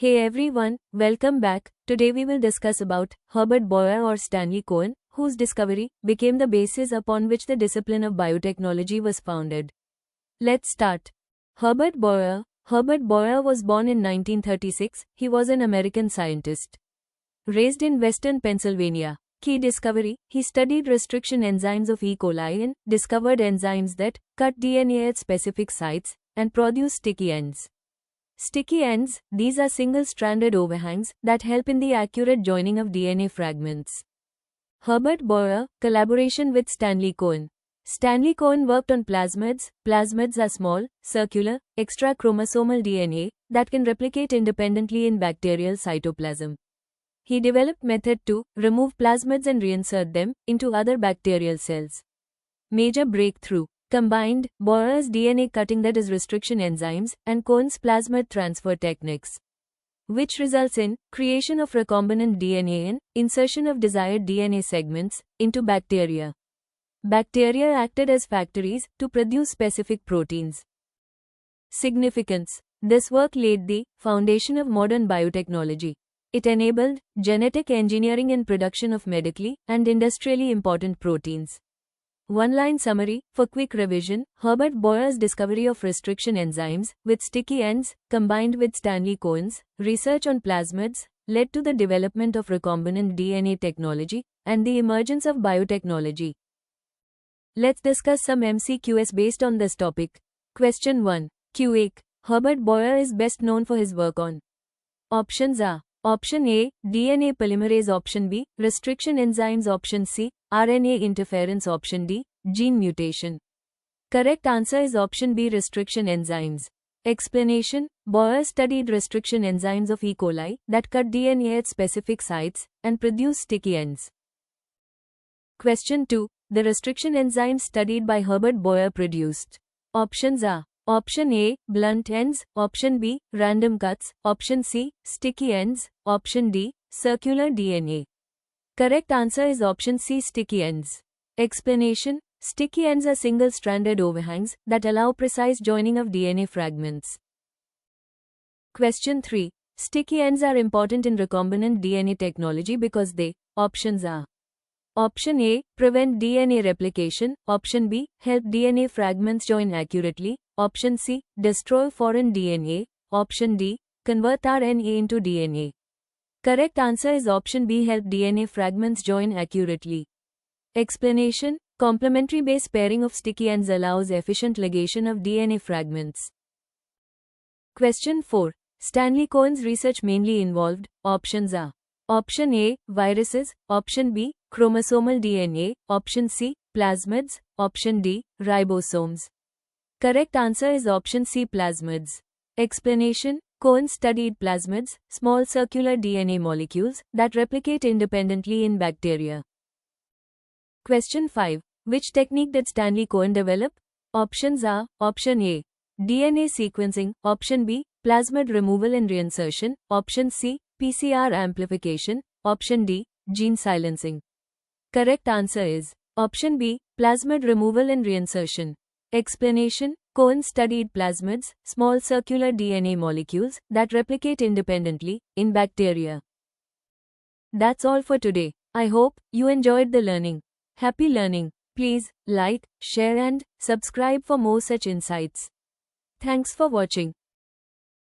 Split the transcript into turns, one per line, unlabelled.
Hey everyone, welcome back. Today we will discuss about Herbert Boyer or Stanley Cohen, whose discovery became the basis upon which the discipline of biotechnology was founded. Let's start. Herbert Boyer. Herbert Boyer was born in 1936. He was an American scientist. Raised in western Pennsylvania. Key discovery: he studied restriction enzymes of E. coli and discovered enzymes that cut DNA at specific sites and produce sticky ends. Sticky ends, these are single-stranded overhangs that help in the accurate joining of DNA fragments. Herbert Boyer, collaboration with Stanley Cohen. Stanley Cohen worked on plasmids. Plasmids are small, circular, extrachromosomal DNA that can replicate independently in bacterial cytoplasm. He developed method to remove plasmids and reinsert them into other bacterial cells. Major breakthrough: combined Boyer's DNA cutting, that is restriction enzymes, and Cohen's plasmid transfer techniques, which results in creation of recombinant DNA and insertion of desired DNA segments into bacteria. Bacteria acted as factories to produce specific proteins. Significance: this work laid the foundation of modern biotechnology. It enabled genetic engineering and production of medically and industrially important proteins. One-line summary for quick revision: Herbert Boyer's discovery of restriction enzymes with sticky ends, combined with Stanley Cohen's research on plasmids, led to the development of recombinant DNA technology and the emergence of biotechnology. Let's discuss some MCQs based on this topic. Question 1. Q8. Herbert Boyer is best known for his work on. Options are: Option A, DNA polymerase. Option B, restriction enzymes. Option C, RNA interference. Option D, gene mutation. Correct answer is option B, restriction enzymes. Explanation: Boyer studied restriction enzymes of E. coli that cut DNA at specific sites and produce sticky ends. Question 2. The restriction enzymes studied by Herbert Boyer produced. Options are: Option A, blunt ends. Option B, random cuts. Option C, sticky ends. Option D, circular DNA. Correct answer is option C, sticky ends. Explanation: sticky ends are single-stranded overhangs that allow precise joining of DNA fragments. Question 3. Sticky ends are important in recombinant DNA technology because they. Options are: Option A, prevent DNA replication. Option B, help DNA fragments join accurately. Option C, destroy foreign DNA. Option D, convert RNA into DNA. Correct answer is option B, help DNA fragments join accurately. Explanation: complementary base pairing of sticky ends allows efficient ligation of DNA fragments. Question 4. Stanley Cohen's research mainly involved. Options are: Option A, viruses. Option B, chromosomal DNA. Option C, plasmids. Option D, ribosomes. Correct answer is option C, plasmids. Explanation: Cohen studied plasmids, small circular DNA molecules that replicate independently in bacteria. Question 5. Which technique did Stanley Cohen develop? Options are: Option A, DNA sequencing. Option B, plasmid removal and reinsertion. Option C, PCR amplification. Option D, gene silencing. Correct answer is option B, plasmid removal and reinsertion. Explanation: Cohen studied plasmids, small circular DNA molecules that replicate independently in bacteria. That's all for today. I hope you enjoyed the learning. Happy learning. Please like, share and subscribe for more such insights. Thanks for watching.